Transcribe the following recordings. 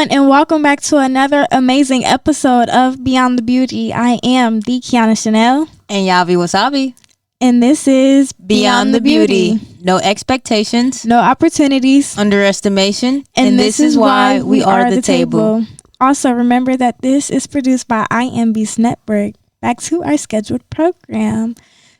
everyone, and welcome back to another amazing episode of Beyond the Beauty. I am the Kyanah and Yavi Wasabi, and this is Beyond the Beauty. No expectations, no opportunities, underestimation, and this is why we are the table. Also, remember that this is produced by iambeastnetwork. Back to our scheduled program.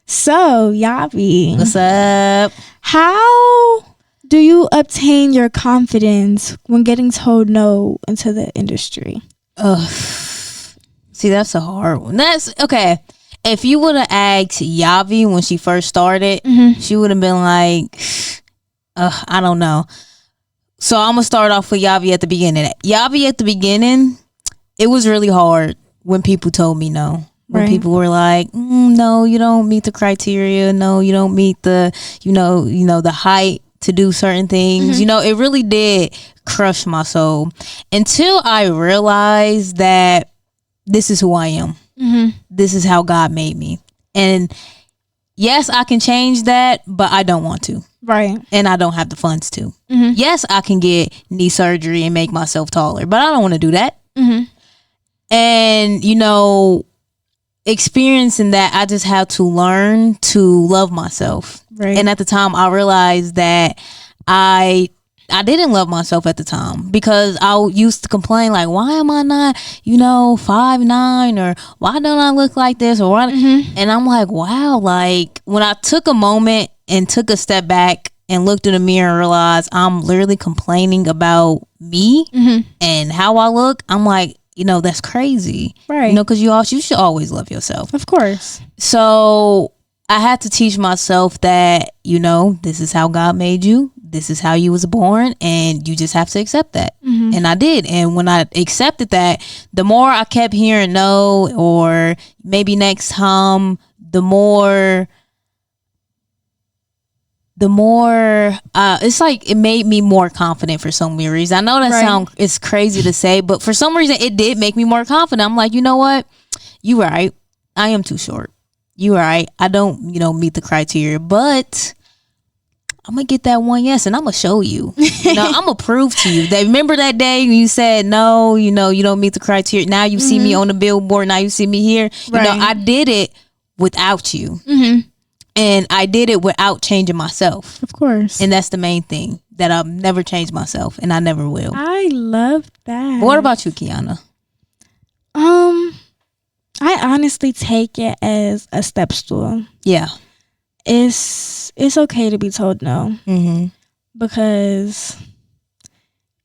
So, Yavi, what's up? How do you obtain your confidence when getting told no into the industry? See, that's a hard one. That's okay. If you would have asked Yavi when she first started, she would have been like, I don't know. So I'm going to start off with Yavi at the beginning. Yavi at the beginning, it was really hard when people told me no. When people were like, no, you don't meet the criteria. No, you don't meet the, the height to do certain things. It really did crush my soul until I realized that this is who I am. This is how God made me. And yes, I can change that, but I don't want to. Right. And I don't have the funds to. Yes, I can get knee surgery and make myself taller, but I don't want to do that. And, experiencing that, I just had to learn to love myself. Right. And at the time, I realized that I didn't love myself at the time because I used to complain like, why am I not, 5'9", or why don't I look like this, or why? And I'm like, wow, like when I took a moment and took a step back and looked in the mirror and realized I'm literally complaining about me and how I look, I'm like, that's crazy. Right. Because you should always love yourself. Of course. So I had to teach myself that, this is how God made you. This is how you was born, and you just have to accept that. And I did. And when I accepted that, the more I kept hearing no, or maybe next time, the more it's like it made me more confident for some weird reason. I know that it's crazy to say, but for some reason it did make me more confident. I'm like, you know what? You right. I am too short. You right. I don't, meet the criteria, but I'm gonna get that one yes, and I'm gonna show you. I'm gonna prove to you that. Remember that day when you said no, you don't meet the criteria. Now you see me on the billboard. Now you see me here. I did it without you. And I did it without changing myself. Of course. And that's the main thing, that I've never changed myself, and I never will. I love that. But what about you, Kyanah? I honestly take it as a step stool. Yeah. It's okay to be told no. Because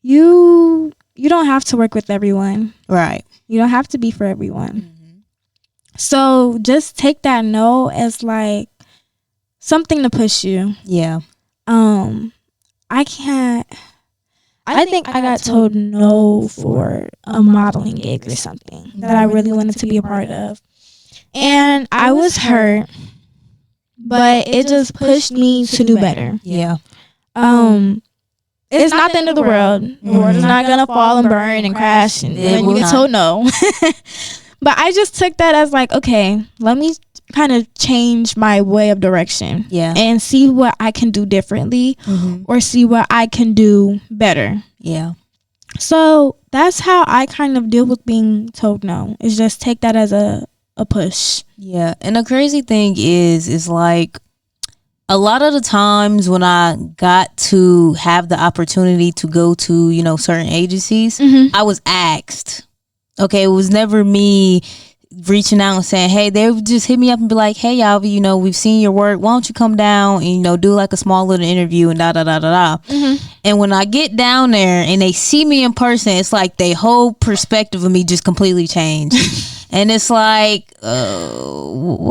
you don't have to work with everyone. Right. You don't have to be for everyone. So just take that no as like something to push you. Yeah. I think I got told no for a modeling gig or something that I really wanted to be a part of. And I was hurt, but it just pushed me to do better. Yeah. It's not the end of the world. The world is not gonna fall and burn and crash and then you get told no. But I just took that as like, okay, let me kind of change my way of direction. Yeah. And see what I can do differently or see what I can do better. Yeah. So that's how I kind of deal with being told no. Is just take that as a push. Yeah. And the crazy thing is like a lot of the times when I got to have the opportunity to go to, certain agencies, I was asked. Okay, it was never me reaching out and saying, hey, they would just hit me up and be like, hey, Yavi, we've seen your work. Why don't you come down and, do like a small little interview and da-da-da-da-da. And when I get down there and they see me in person, it's like their whole perspective of me just completely changed. And it's like, what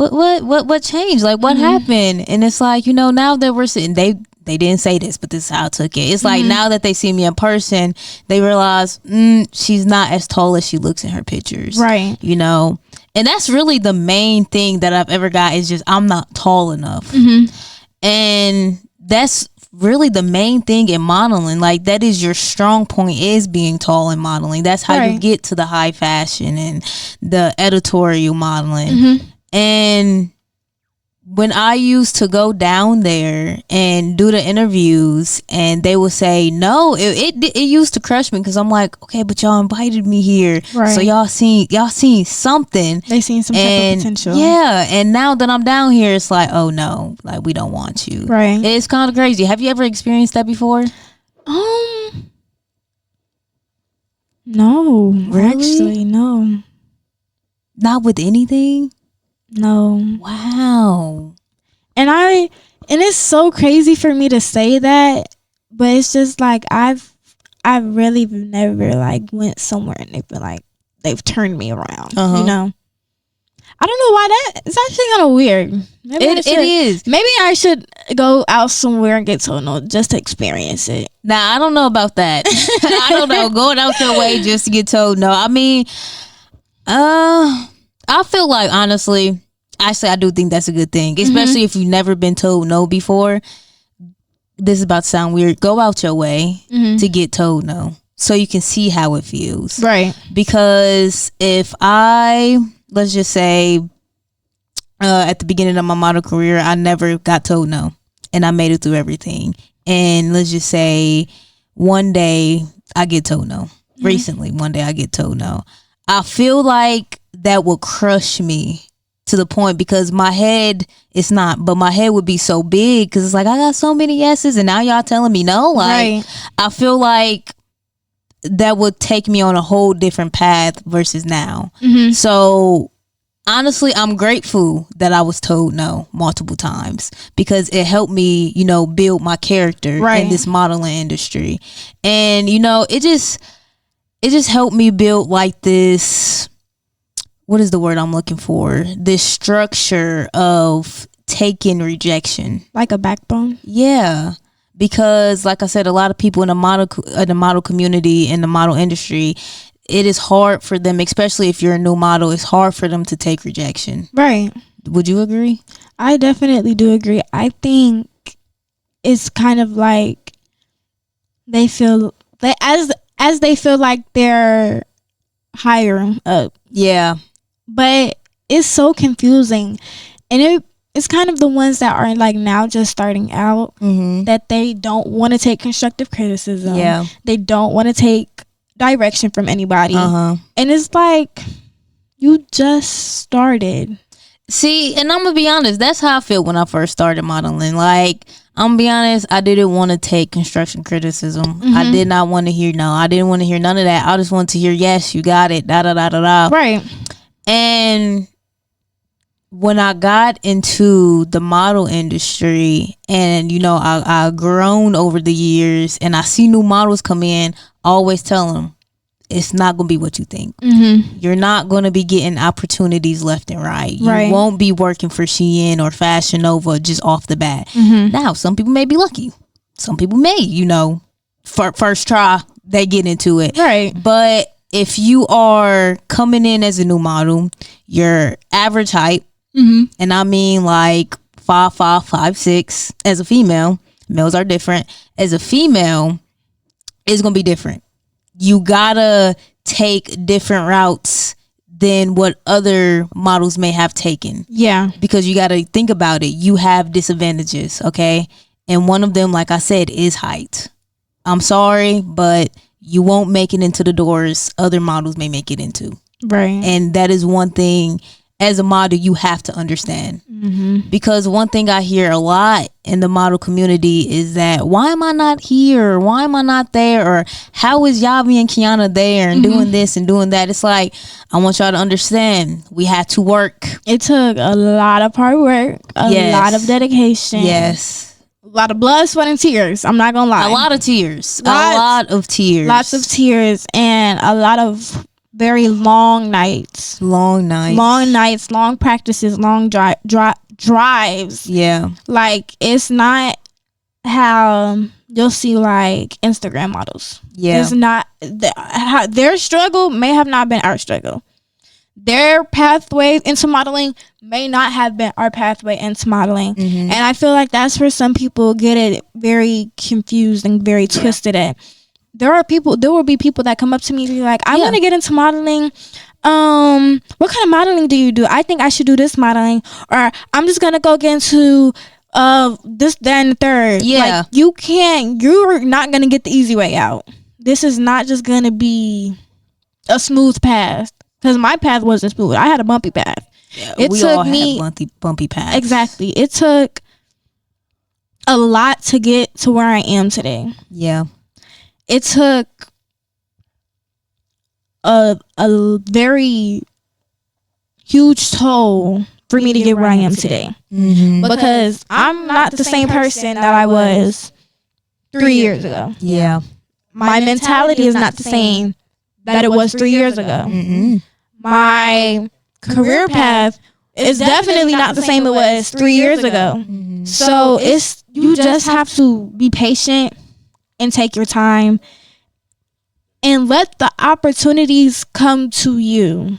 changed? Like, what happened? And it's like, now that we're sitting, they didn't say this, but this is how I took it. It's like now that they see me in person, they realize she's not as tall as she looks in her pictures. Right. And that's really the main thing that I've ever got is just I'm not tall enough. And that's really the main thing in modeling. Like that is your strong point, is being tall in modeling. That's how you get to the high fashion and the editorial modeling. And when I used to go down there and do the interviews, and they would say no, it used to crush me, because I'm like, okay, but y'all invited me here, Right. so y'all seen something. They seen some type of potential. Yeah, and now that I'm down here, it's like, oh no, like, we don't want you. Right. It's kind of crazy. Have you ever experienced that before? No, Really? actually, no. Not with anything? No. Wow. And it's so crazy for me to say that, but it's just like I really never like went somewhere and they've been like, they've turned me around. You know, I don't know why that. It's actually kind of weird. Maybe It is. Maybe I should go out somewhere and get told no just to experience it. Nah, I don't know about that. I don't know. Going out your way just to get told no. I mean, I feel like, honestly, actually, I do think that's a good thing, especially if you've never been told no before. This is about to sound weird. Go out your way to get told no, so you can see how it feels. Right. Because if let's just say, at the beginning of my model career, I never got told no, and I made it through everything. And let's just say one day I get told no. Recently, one day I get told no. I feel like that will crush me to the point, because my head, it's not, but my head would be so big, because it's like, I got so many yeses and now y'all telling me no. Like, Right. I feel like that would take me on a whole different path versus now. So honestly, I'm grateful that I was told no multiple times, because it helped me, build my character in this modeling industry. And, it just helped me build like this, what is the word I'm looking for? This structure of taking rejection. Like a backbone. Yeah. Because like I said, a lot of people in the model community, in the model industry, it is hard for them, especially if you're a new model, it's hard for them to take rejection. Right. Would you agree? I definitely do agree. I think it's kind of like they feel as they feel like they're higher up. Yeah. But it's so confusing, and it's kind of the ones that are like now just starting out, that they don't want to take constructive criticism. Yeah. They don't want to take direction from anybody. And it's like, you just started. See, and I'm gonna be honest, that's how I feel when I first started modeling. Like, I'm gonna be honest, I didn't want to take construction criticism. I did not want to hear no. I didn't want to hear none of that. I just wanted to hear, yes, you got it, da da da da da. Right. And when I got into the model industry, and I grown over the years, and I see new models come in, I always tell them, it's not gonna be what you think. You're not gonna be getting opportunities left and right. You won't be working for Shein or Fashion Nova just off the bat. Now, some people may be lucky. Some people may, first try, they get into it. Right. But if you are coming in as a new model, your average height, and I mean like 5'5", 5'6", as a female, males are different. As a female, it's gonna be different. You gotta take different routes than what other models may have taken. Yeah. Because you gotta think about it. You have disadvantages, okay? And one of them, like I said, is height. I'm sorry, but you won't make it into the doors other models may make it into. Right. And that is one thing, as a model, you have to understand. Because one thing I hear a lot in the model community is that, why am I not here? Why am I not there? Or how is Yavi and Kyanah there and doing this and doing that? It's like, I want y'all to understand, we had to work. It took a lot of hard work, a lot of dedication. Yes. A lot of blood, sweat, and tears. I'm not gonna lie. A lot of tears. A lot of tears. Lots of tears, and a lot of very long nights. Long nights, long practices, long drives. Yeah. Like, it's not how you'll see like Instagram models. Yeah. It's not their struggle may have not been our struggle. Their pathway into modeling may not have been our pathway into modeling. And I feel like that's where some people get it very confused and very twisted at. There will be people that come up to me and be like, I want to get into modeling. what kind of modeling do you do? I think I should do this modeling, or I'm just gonna go get into this, that, and the third. Yeah. Like, you're not gonna get the easy way out. This is not just gonna be a smooth path, because my path wasn't smooth. I had a bumpy path. Yeah, we all had bumpy paths. Exactly. It took a lot to get to where I am today. Yeah. It took a very huge toll for me to get where I am today. Mm-hmm. Because I'm not the same person that I was 3 years ago. Yeah. My mentality is not the same that it was 3 years ago. Mm-hmm. My career path is definitely not the same it was 3 years ago. Mm-hmm. So you just have to be patient and take your time and let the opportunities come to you.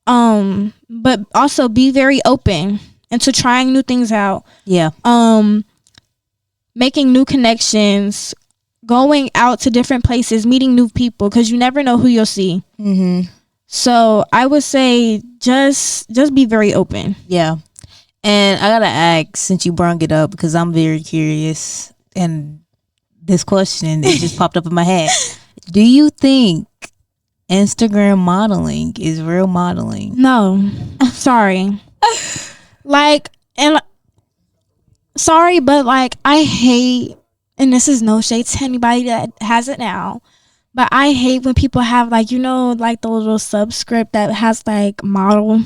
Mm-hmm. But also be very open into trying new things out. Yeah. Making new connections, going out to different places, meeting new people, because you never know who you'll see. Mm-hmm. So I would say just be very open. Yeah. And I gotta ask, since you brought it up, because I'm very curious, and this question, it just popped up in my head. Do you think Instagram modeling is real modeling? No. Sorry. Sorry, but like, I hate, and this is no shade to anybody that has it now, but I hate when people have, like, like the little subscript that has like model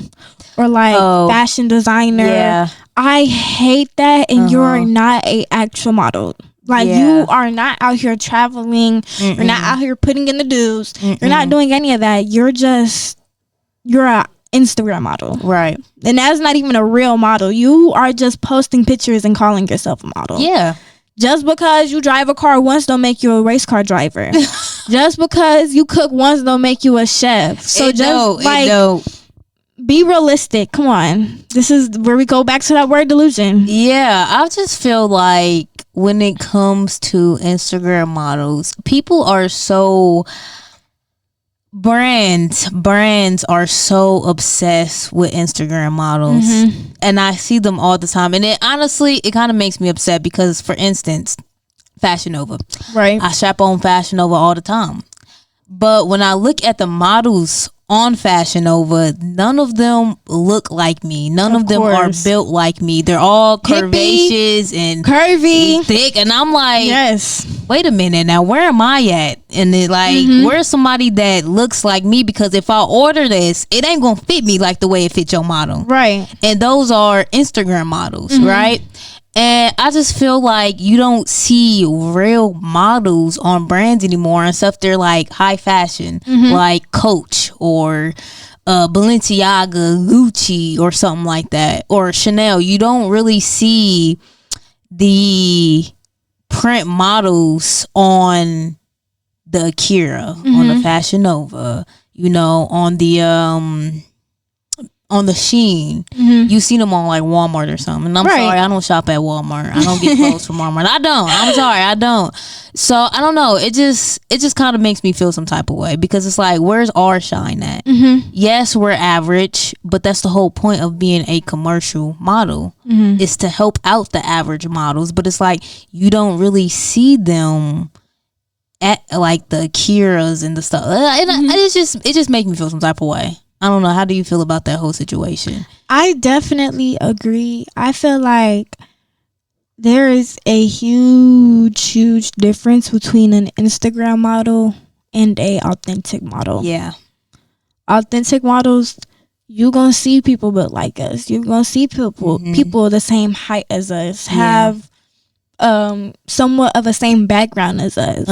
or like fashion designer. Yeah. I hate that, and you're not a actual model. Like, you are not out here traveling. You're not out here putting in the dues. You're not doing any of that. You're a Instagram model. Right. And that's not even a real model. You are just posting pictures and calling yourself a model. Yeah. Just because you drive a car once don't make you a race car driver. Just because you cook once don't make you a chef. So be realistic. Come on. This is where we go back to that word delusion. Yeah, I just feel like when it comes to Instagram models, people are so brands are so obsessed with Instagram models. And I see them all the time, and it honestly, it kind of makes me upset because, for instance, Fashion Nova, right? I shop on Fashion Nova all the time, but when I look at the models on Fashion Nova, none of them look like me. None of them are built like me. They're all curvaceous and curvy, thick, and I'm like, yes, wait a minute, now where am I at? And it like, where's somebody that looks like me? Because if I order this, it ain't gonna fit me like the way it fits your model, right? And those are Instagram models, right? And I just feel like you don't see real models on brands anymore and stuff. They're like high fashion, like Coach or Balenciaga, Gucci, or something like that, or Chanel. You don't really see the print models on the Akira, on the Fashion Nova, on the Shein. You see them on like Walmart or something. And I'm sorry, I don't shop at Walmart. I don't get clothes from Walmart. I'm sorry, I don't. So I don't know. It just kind of makes me feel some type of way, because it's like, where's our shine at? Yes, we're average, but that's the whole point of being a commercial model, is to help out the average models. But it's like, you don't really see them at like the Akiras and the stuff. And it just makes me feel some type of way. I don't know. How do you feel about that whole situation? I definitely agree. I feel like there is a huge difference between an Instagram model and a authentic model. Yeah. Authentic models, you gonna see people built like us. You're gonna see people the same height as us, have somewhat of a same background as us.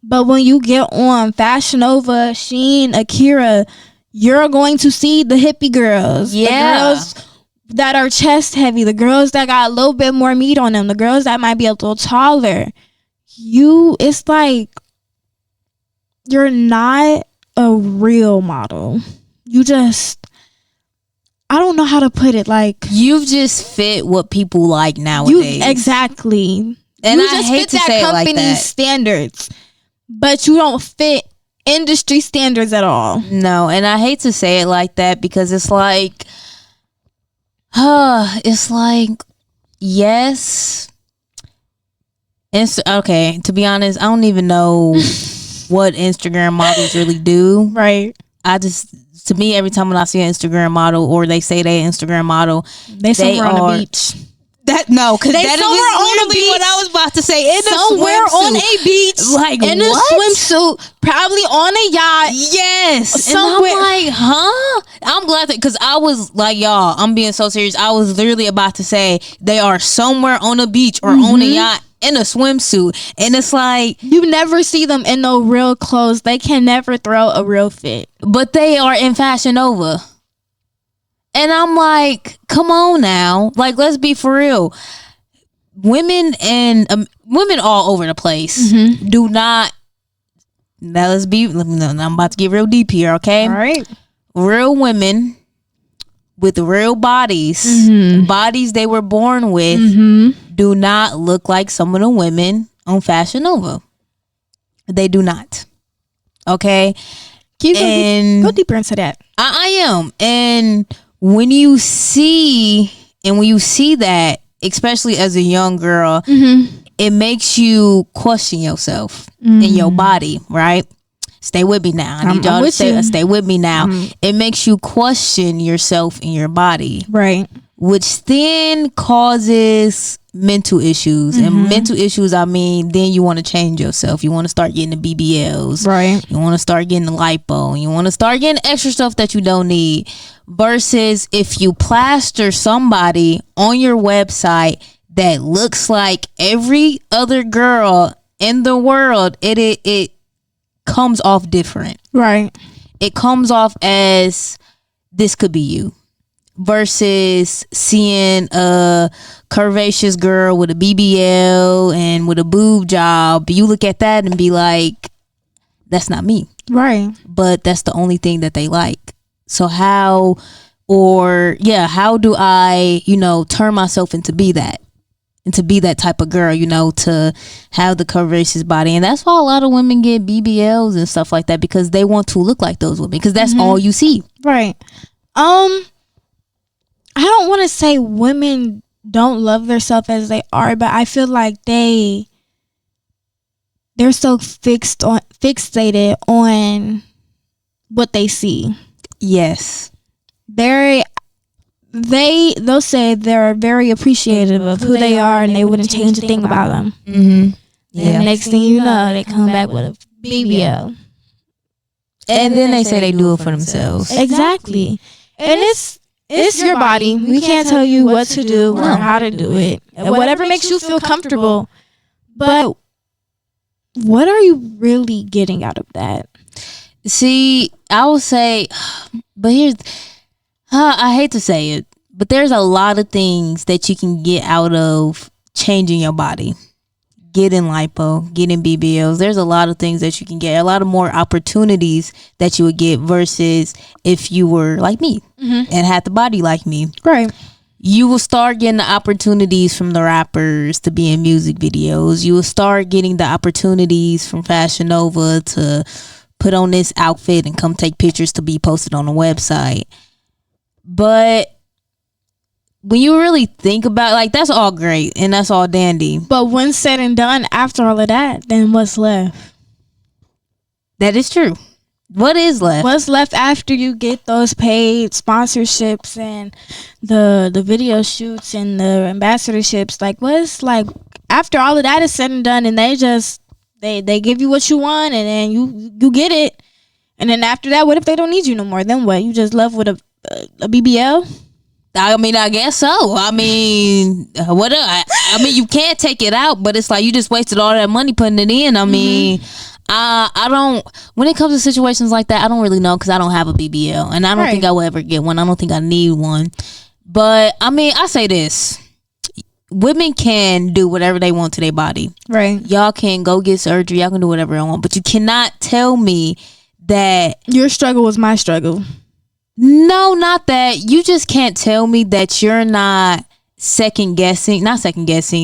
But when you get on Fashion Nova, Shein, Akira, you're going to see the hippie girls. The girls that are chest heavy. The girls that got a little bit more meat on them. The girls that might be a little taller. It's like, you're not a real model. I don't know how to put it. Like, you just fit what people like nowadays. Exactly. And you just hate fit to that say company's it like that. standards. But you don't fit industry standards at all. No, and I hate to say it like that because it's like, yes. Okay, to be honest, I don't even know what Instagram models really do. Right. To me, every time when I see an Instagram model or they say they Instagram model, they somewhere on the beach. Because that was literally what I was about to say. Somewhere on a beach, like in a swimsuit, probably on a yacht. Yes, somewhere. And I'm like, huh? I'm glad that, because I was like, y'all, I'm being so serious. I was literally about to say they are somewhere on a beach or on a yacht in a swimsuit, and it's like you never see them in no real clothes. They can never throw a real fit, but they are in Fashion Nova. And I'm like, come on now. Like, let's be for real. Women all over the place do not. Now I'm about to get real deep here, okay? All right. Real women with real bodies, bodies they were born with, do not look like some of the women on Fashion Nova. They do not. Okay? Go deeper into that. I am. And when you see that, especially as a young girl, it makes you question yourself and your body, right? Stay with me now. I need y'all to stay with me now. It makes you question yourself and your body. Right. Which then causes mental issues. And mental issues, I mean, then you want to change yourself. You want to start getting the BBLs. Right. You want to start getting the lipo. You want to start getting extra stuff that you don't need. Versus if you plaster somebody on your website that looks like every other girl in the world, it comes off different. Right. It comes off as this could be you. Versus seeing a curvaceous girl with a BBL and with a boob job, you look at that and be like, that's not me. Right. But that's the only thing that they like. So how do I, turn myself into be that type of girl, to have the curvaceous body. And that's why a lot of women get BBLs and stuff like that, because they want to look like those women, because that's all you see. Right. I don't want to say women don't love themselves as they are, but I feel like they're so fixated on what they see. Yes. They'll say they're very appreciative of who they are, and they wouldn't change a thing about them. Yeah. And next thing you know, they come back with a BBL. And then they say they do it for themselves. Exactly. And it's your body. We can't tell you what to do or how to do it. Whatever makes you feel comfortable. But what are you really getting out of that? See, I would say, but I hate to say it, but there's a lot of things that you can get out of changing your body. Getting lipo, getting BBLs. There's a lot of things that you can get, a lot of more opportunities that you would get versus if you were like me and had the body like me. Right. You will start getting the opportunities from the rappers to be in music videos. You will start getting the opportunities from Fashion Nova to put on this outfit and come take pictures to be posted on the website. But when you really think about, like, that's all great and that's all dandy. But when said and done, after all of that, then what's left? That is true. What is left? What's left after you get those paid sponsorships and the video shoots and the ambassadorships? Like, what's like after all of that is said and done, and they give you what you want, and then you get it, and then after that, what if they don't need you no more? Then what? You just left with a BBL? I mean, I guess so. I mean, what? I mean, you can't take it out, but it's like you just wasted all that money putting it in. I mean, I don't. When it comes to situations like that, I don't really know because I don't have a BBL, and I don't think I will ever get one. I don't think I need one. But I mean, I say this: women can do whatever they want to their body. Right? Y'all can go get surgery. Y'all can do whatever you want, but you cannot tell me that your struggle was my struggle. No, not that. You just can't tell me that you're not not second guessing,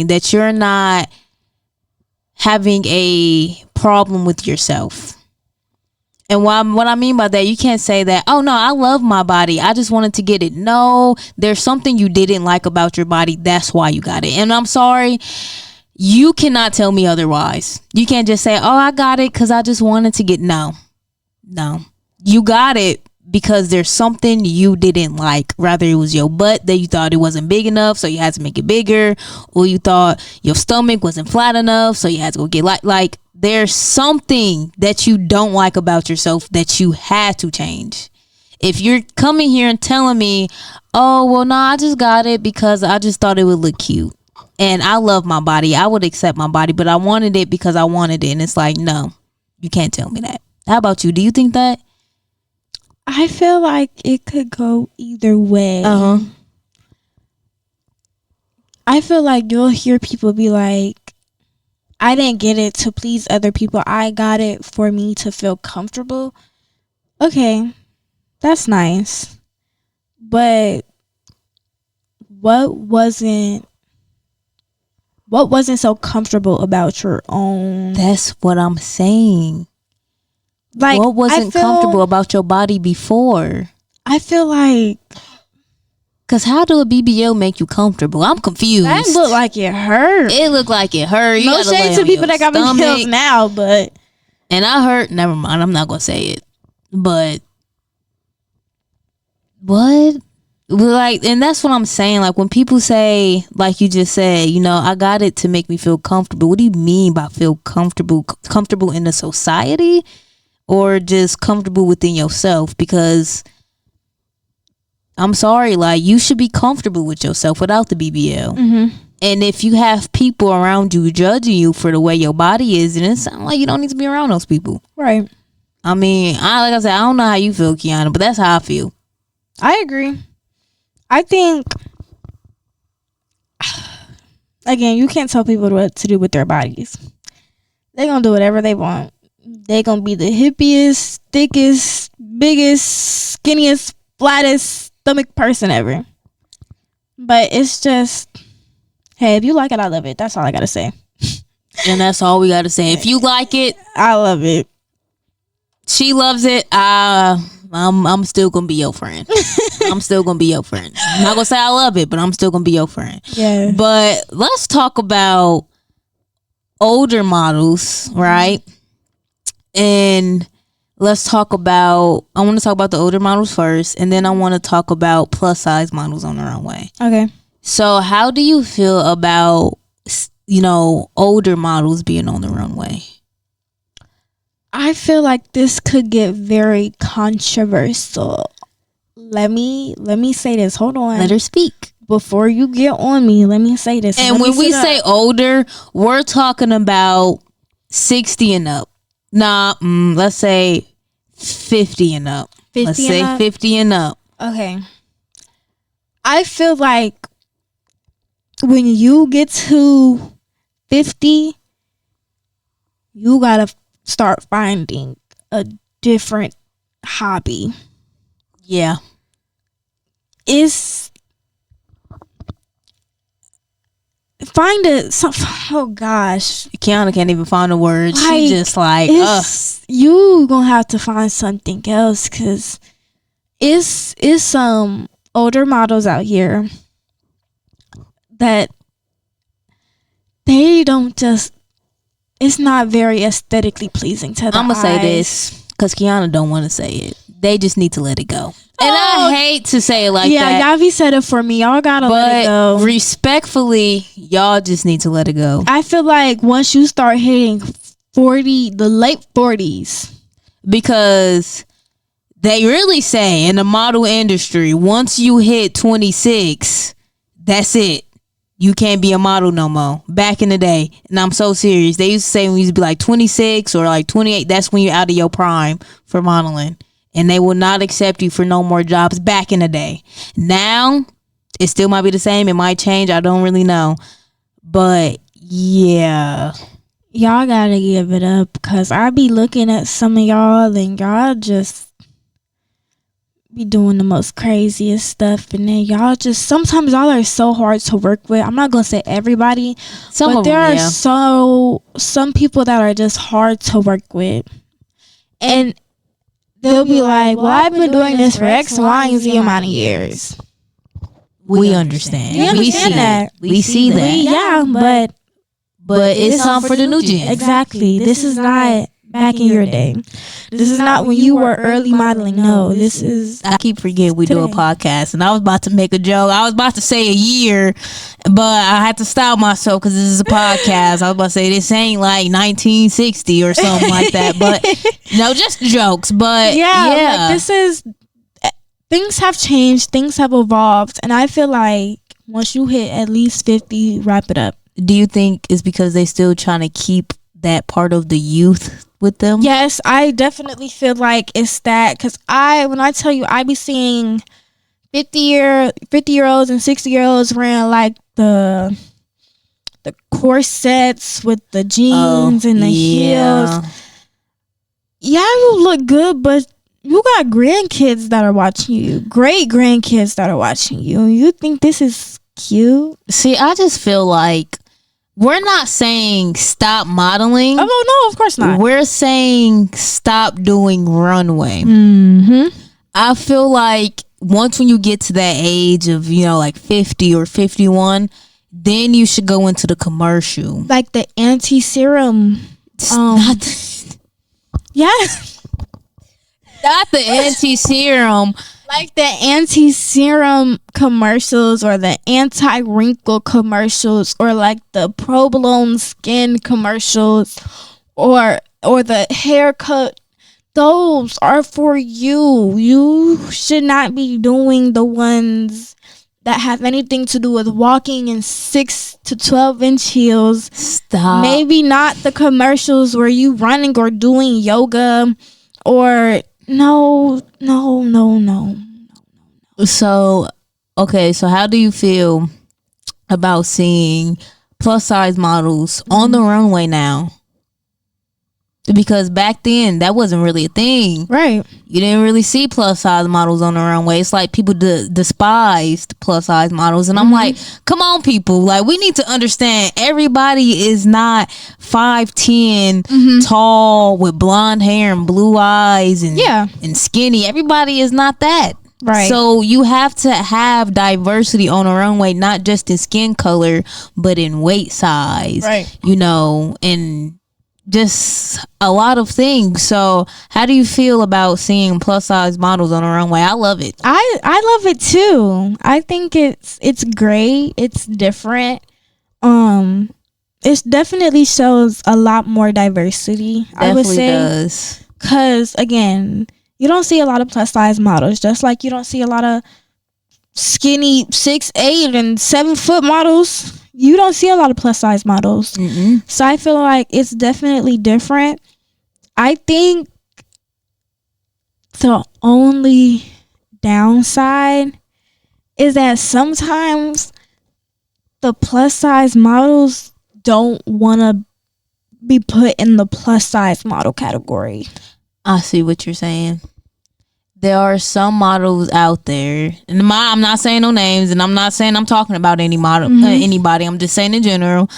that you're not having a problem with yourself. And what I mean by that, you can't say that, oh no, I love my body, I just wanted to get it. No, there's something you didn't like about your body. That's why you got it. And I'm sorry, you cannot tell me otherwise. You can't just say, oh, I got it because I just wanted to get. No. You got it because there's something you didn't like. Rather it was your butt that you thought it wasn't big enough, so you had to make it bigger. Or you thought your stomach wasn't flat enough, so you had to go get like there's something that you don't like about yourself that you had to change. If you're coming here and telling me, oh, well, no, I just got it because I just thought it would look cute. And I love my body. I would accept my body, but I wanted it because I wanted it. And it's like, no, you can't tell me that. How about you? Do you think that? I feel like it could go either way. I feel like you'll hear people be like, I didn't get it to please other people. I got it for me to feel comfortable. Okay, that's nice. But what wasn't so comfortable about your own? That's what I'm saying. Like, what wasn't comfortable about your body before? I feel like, because how do a BBL make you comfortable? I'm confused. That looked like it hurt. It looked like it hurt. No shade to people that got BBLs now, but. And I hurt. Never mind. I'm not going to say it. But. What? Like, and that's what I'm saying. Like, when people say, like you just said, you know, I got it to make me feel comfortable. What do you mean by feel comfortable? Comfortable in the society? Or just comfortable within yourself? Because I'm sorry, like, you should be comfortable with yourself without the BBL. And if you have people around you judging you for the way your body is, then it sounds like you don't need to be around those people. Right. I mean, like I said, I don't know how you feel, Kyanah, but that's how I feel. I agree. I think, again, you can't tell people what to do with their bodies. They're going to do whatever they want. They're going to be the hippiest, thickest, biggest, skinniest, flattest stomach person ever. But it's just, hey, if you like it, I love it. That's all I got to say. And that's all we got to say. If you like it, I love it. She loves it. I'm still gonna be your friend. I'm still gonna be your friend. I'm not gonna say I love it, but I'm still gonna be your friend. Yeah. But let's talk about older models, right? And let's talk about, I want to talk about the older models first, and then I want to talk about plus size models on the runway. Okay. So how do you feel about, you know, older models being on the runway? I feel like this could get very controversial. Let me say this. Hold on. Let her speak. Before you get on me, let me say this. And when we say older, we're talking about 60 and up. Nah, let's say 50 and up. 50 let's and say up? 50 and up. Okay. I feel like when you get to 50, you gotta start finding a different hobby. Yeah. Oh gosh. Kyanah can't even find a word. Like, She just like, you gonna have to find something else, because it's some older models out here that they don't just, it's not very aesthetically pleasing to the I'm gonna eyes. say this because Kyanah don't want to say it. They just need to let it go. And I hate to say it like that. Yeah, Yavi said it for me. Y'all gotta let it go. But respectfully, y'all just need to let it go. I feel like once you start hitting 40, the late 40s. Because they really say in the model industry, once you hit 26, that's it. You can't be a model no more. Back in the day, and I'm so serious, they used to say when you used to be like 26 or like 28, that's when you're out of your prime for modeling. And they will not accept you for no more jobs back in the day. Now, it still might be the same. It might change. I don't really know. But, yeah. Y'all gotta give it up, because I be looking at some of y'all and y'all just be doing the most craziest stuff. And then y'all just, sometimes y'all are so hard to work with. I'm not gonna say everybody, but there are some people that are just hard to work with. And they'll be like, well, I've been doing this for X, Y, and Z amount of years. We understand. We see that. We see that. Yeah, but it's something for the new gen. Exactly. This is not back in your day. This is not when you were early modeling. No, this is. I keep forgetting we do a podcast, and I was about to make a joke. I was about to say a year, but I had to stop myself because this is a podcast. I was about to say this ain't like 1960 or something like that, but no, just jokes. But yeah. Like this is. Things have changed. Things have evolved, and I feel like once you hit at least 50, wrap it up. Do you think it's because they still trying to keep that part of the youth with them? Yes, I definitely feel like it's that, because when I tell you, I be seeing 50-year-olds and 60-year-olds wearing like the corsets with the jeans and the heels. Yeah, you look good, but you got grandkids that are watching you, great grandkids that are watching you. You think this is cute? See, I just feel like we're not saying stop modeling. Oh, no, of course not. We're saying stop doing runway. I feel like once when you get to that age of, like 50 or 51, then you should go into the commercial. Like the anti-serum. Yeah. Not the anti-serum. Like the anti-serum commercials or the anti-wrinkle commercials or like the provolone skin commercials or the haircut. Those are for you. You should not be doing the ones that have anything to do with walking in 6 to 12 inch heels. Stop. Maybe not the commercials where you running or doing yoga or no. So, okay, so how do you feel about seeing plus size models on the runway now? Because back then that wasn't really a thing, right? You didn't really see plus size models on the runway. It's like people despised plus size models, and I'm like, come on, people! Like, we need to understand everybody is not 5'10", tall with blonde hair and blue eyes and skinny. Everybody is not that. Right. So you have to have diversity on a runway, not just in skin color, but in weight size. Right. And just a lot of things. So how do you feel about seeing plus size models on a runway? I love it. I love it too. I think it's great. It's different. It definitely shows a lot more diversity. Definitely, I would say does. Because again, you don't see a lot of plus size models, just like you don't see a lot of skinny 6'8" and 7 foot models. You don't see a lot of plus size models. So I feel like it's definitely different. I think the only downside is that sometimes the plus size models don't want to be put in the plus size model category. I see what you're saying. There are some models out there, and I'm not saying no names, and I'm not saying I'm talking about any model, anybody. I'm just saying in general.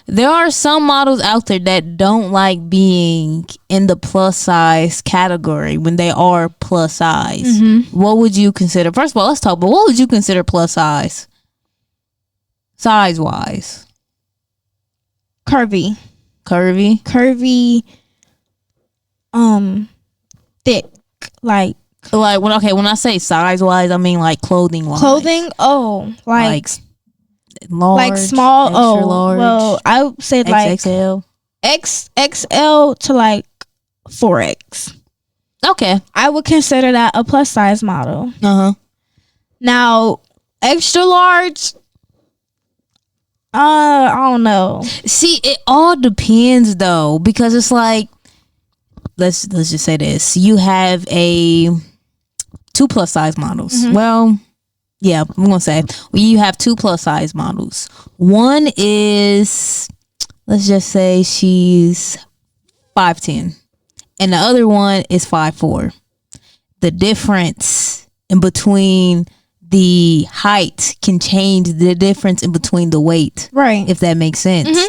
There are some models out there that don't like being in the plus size category when they are plus size. What would you consider? First of all, let's talk about what would you consider plus size? Size wise. Curvy. Thick. Like when I say size wise, I mean like clothing wise. Like large, like small. Extra large. Well, I would say like XXL. XXL to like 4X. Okay, I would consider that a plus size model. Now, extra large. I don't know. See, it all depends though, because it's like, let's just say this: you have two plus size models. Well, yeah, I'm gonna say you have two plus size models. One is, let's just say she's 5'10", and the other one is 5'4". The difference in between the height can change the difference in between the weight, right? If that makes sense.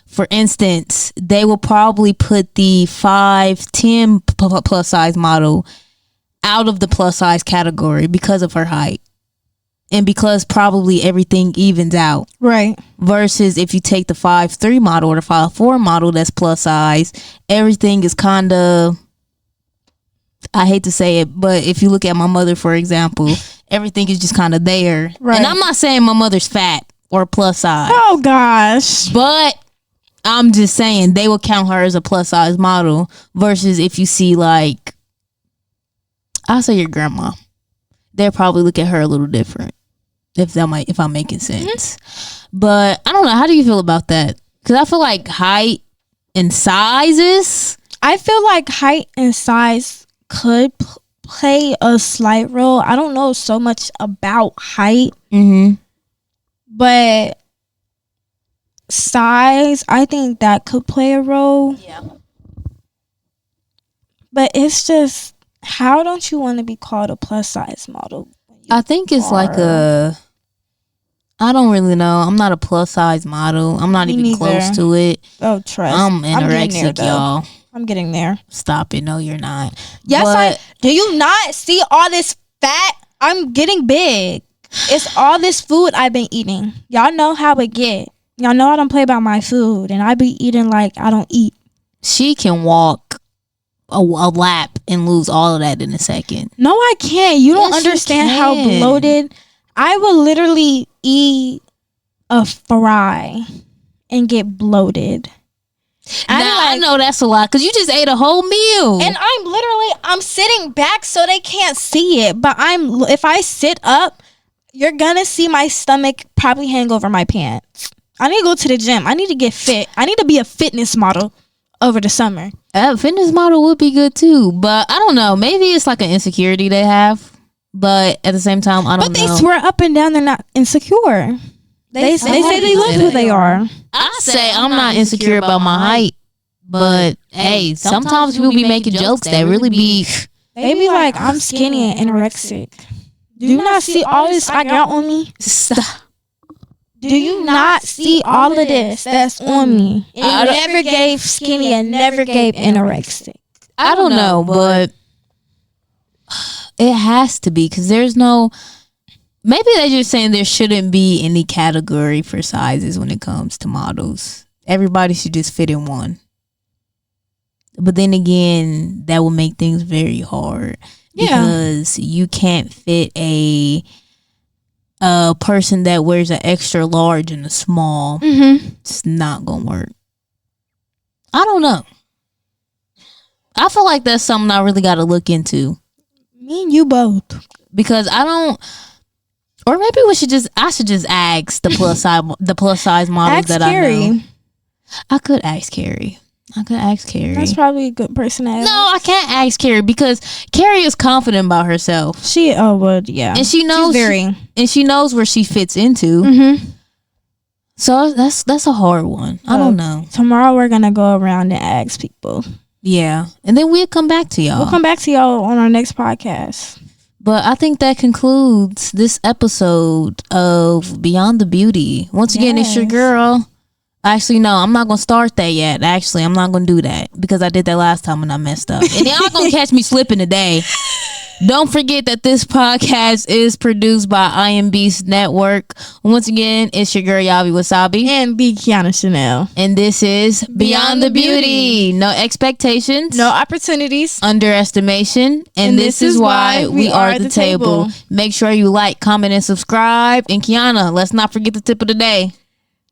For instance, they will probably put the 5'10" plus size model out of the plus size category because of her height. And because probably everything evens out. Right. Versus if you take the 5'3" model or the 5'4" model that's plus size, everything is kind of, I hate to say it, but if you look at my mother, for example, everything is just kind of there. Right. And I'm not saying my mother's fat or plus size. Oh, gosh. But I'm just saying they will count her as a plus size model versus if you see like, I'll say your grandma. They'll probably look at her a little different. If I'm making sense. But I don't know. How do you feel about that? Because I feel like height and sizes. I feel like height and size could play a slight role. I don't know so much about height. But size, I think that could play a role. Yeah. But it's just, how don't you want to be called a plus size model? I think it's like I don't really know. I'm not a plus size model. I'm not even close to it. Oh, trust. I'm anorexic, y'all. I'm getting there. Stop it. No, you're not. Yes, do you not see all this fat? I'm getting big. It's all this food I've been eating. Y'all know how it get. Y'all know I don't play about my food, and I be eating like I don't eat. She can walk a lap and lose all of that in a second. No, I can't. You don't understand how bloated. I will literally eat a fry and get bloated. I know that's a lot because you just ate a whole meal. And I'm sitting back so they can't see it. But if I sit up, you're gonna see my stomach probably hang over my pants. I need to go to the gym. I need to get fit. I need to be a fitness model over the summer. A fitness model would be good too, but I don't know. Maybe it's like an insecurity they have. But at the same time, I don't know. But they swear up and down they're not insecure. They say they love who they are. I say I'm not insecure about my height. But hey, sometimes people be making jokes that really be... They be like, I'm skinny and anorexic. Do you not see all this I got on me? Stop. Do you not see all of this that's on me? And you never gave skinny and never gave anorexic. I don't know, but it has to be because there's no... Maybe they're just saying there shouldn't be any category for sizes when it comes to models. Everybody should just fit in one. But then again, that will make things very hard. Yeah. Because you can't fit a person that wears an extra large and a small. It's not gonna work. I don't know. I feel like that's something I really got to look into. Me and you both. Because I don't... Or maybe I should just ask the plus size models that Carrie. I know. I could ask Carrie. That's probably a good person to ask. No, I can't ask Carrie because Carrie is confident about herself. Yeah. And she knows she knows where she fits into. So that's a hard one. I don't know. Tomorrow we're gonna go around and ask people. Yeah. And then we'll come back to y'all. We'll come back to y'all on our next podcast. But I think that concludes this episode of Beyond the Beauty. Once again, it's your girl. Actually, no, I'm not going to start that yet. Actually, I'm not going to do that because I did that last time and I messed up. And y'all going to catch me slipping today. Don't forget that this podcast is produced by iambeastnetwork. Once again, it's your girl Yavi Wasabi and Kyanah Chanel. And this is Beyond the Beauty. No expectations, no opportunities, underestimation, and this is why we are the table. Make sure you like, comment, and subscribe. And Kyanah, let's not forget the tip of the day.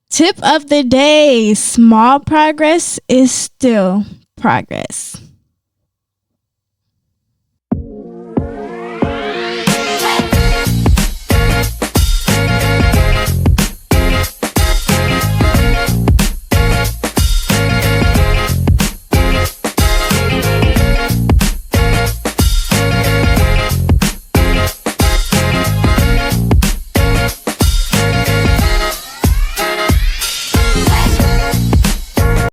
Tip of the day: small progress is still progress.